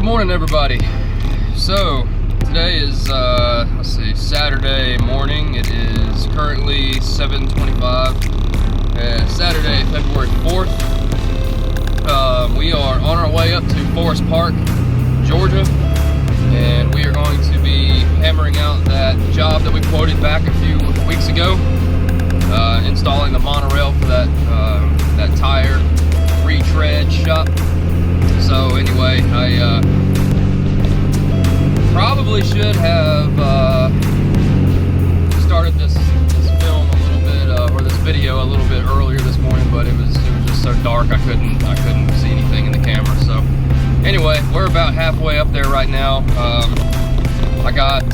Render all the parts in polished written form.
morning, everybody. So today is let's see, Saturday morning. It is currently 7:25. Saturday, February 4th. We are on our way up to Forest Park, Georgia, and we are going to be hammering out that job that we quoted back a few weeks ago, installing the monorail for that tire retread shop. So anyway, I probably should have started this film a little bit, or this video a little bit earlier this morning, but it was just so dark I couldn't see anything in the camera. So anyway, we're about halfway up there right now. I got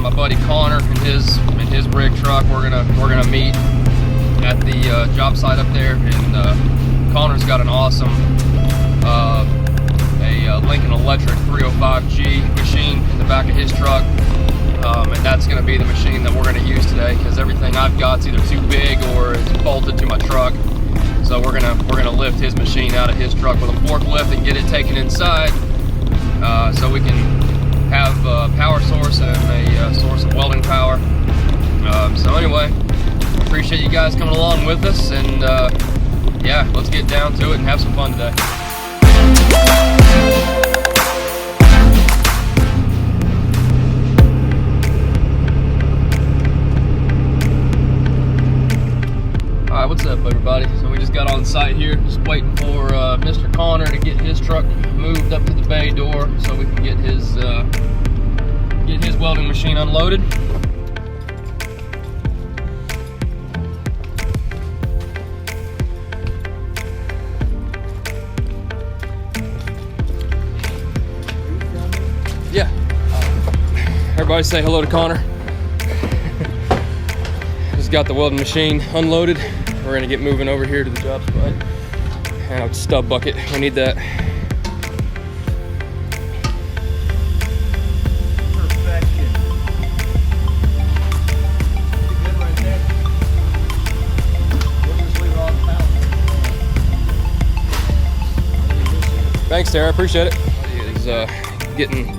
my buddy Connor in his rig truck. We're gonna meet at the job site up there, and Connor's got an awesome Lincoln Electric 305G machine in the back of his truck, and that's going to be the machine that we're going to use today, because everything I've got is either too big or it's bolted to my truck. So we're gonna lift his machine out of his truck with a forklift and get it taken inside, so we can have a power source and a source of welding power. So anyway, appreciate you guys coming along with us, and yeah, let's get down to it and have some fun today. Alright, what's up, everybody? So we just got on site here, just waiting for Mr. Connor to get his truck moved up to the bay door so we can get his welding machine unloaded. Yeah. Everybody say hello to Connor. Just got the welding machine unloaded. We're gonna get moving over here to the job spot. And a stub bucket, we need that. Perfection. Pretty good right there. We'll just leave it on the pallet. Thanks, Tara, I appreciate it. Is getting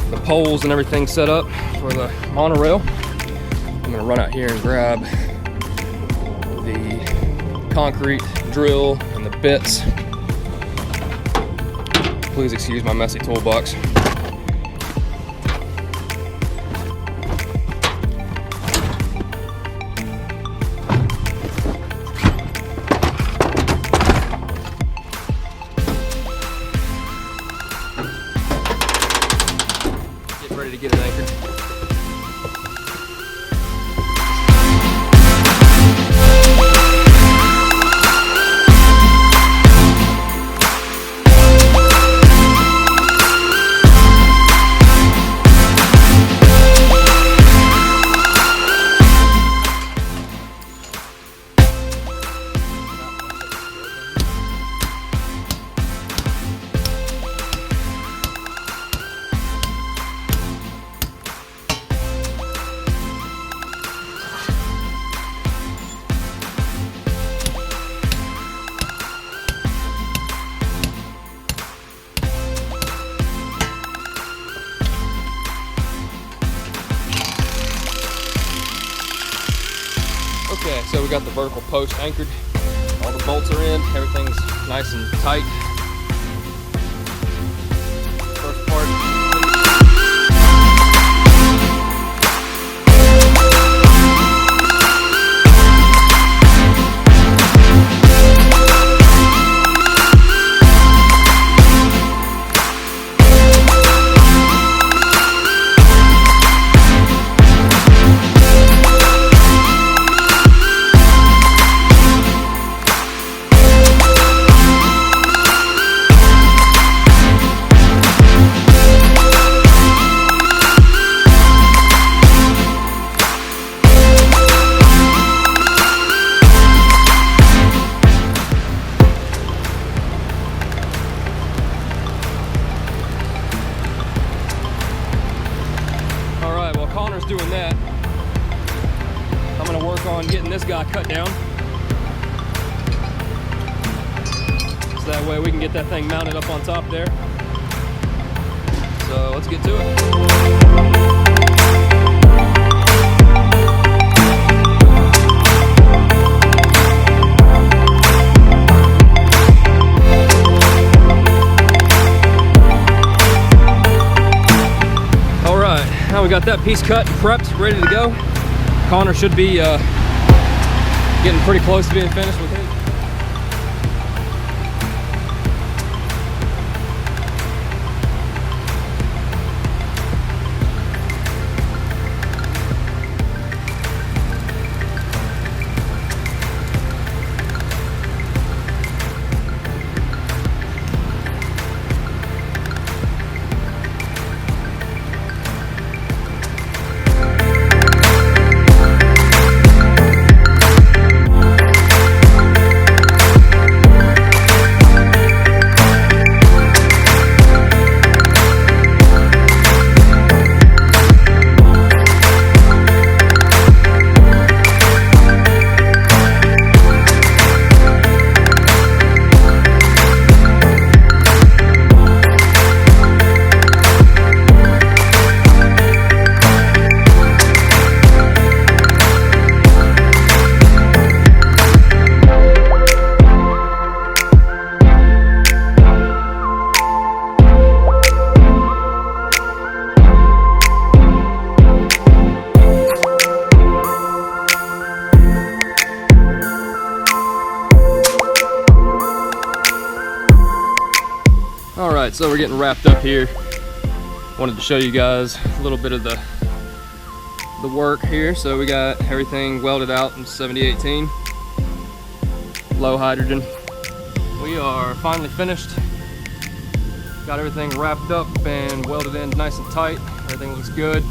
the poles and everything set up for the monorail. I'm gonna run out here and grab the concrete drill and the bits. Please excuse my messy toolbox. Get ready to get it anchored. Okay, so we got the vertical post anchored. All the bolts are in, everything's nice and tight. First part. Connor's doing that. I'm gonna work on getting this guy cut down, so that way we can get that thing mounted up on top there. So let's get to it. All right, now we got that piece cut and prepped, ready to go. Connor should be getting pretty close to being finished with his. Alright, so we're getting wrapped up here. Wanted to show you guys a little bit of the work here. So we got everything welded out in 7018 low hydrogen. We are finally finished. Got everything wrapped up and welded in nice and tight. Everything looks good.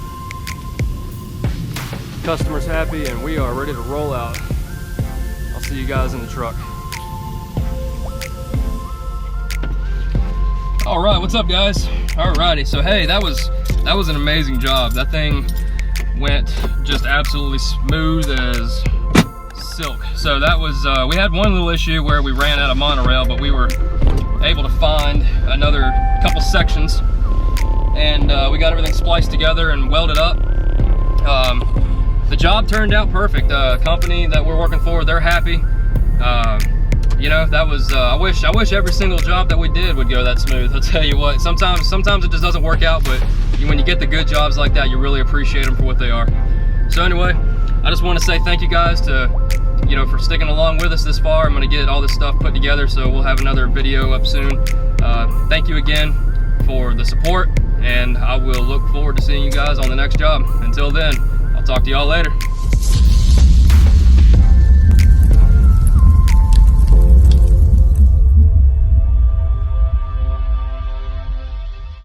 Customer's happy and we are ready to roll out. I'll see you guys in the truck. All right, what's up, guys? Alrighty, so hey, that was an amazing job. That thing went just absolutely smooth as silk. So that was, we had one little issue where we ran out of monorail, but we were able to find another couple sections, and we got everything spliced together and welded up. The job turned out perfect. Company that we're working for, they're happy. You know, that was, I wish every single job that we did would go that smooth. I'll tell you what, sometimes it just doesn't work out, but when you get the good jobs like that, you really appreciate them for what they are. So anyway, I just want to say thank you guys for sticking along with us this far. I'm going to get all this stuff put together, so we'll have another video up soon. Thank you again for the support, and I will look forward to seeing you guys on the next job. Until then, I'll talk to y'all later.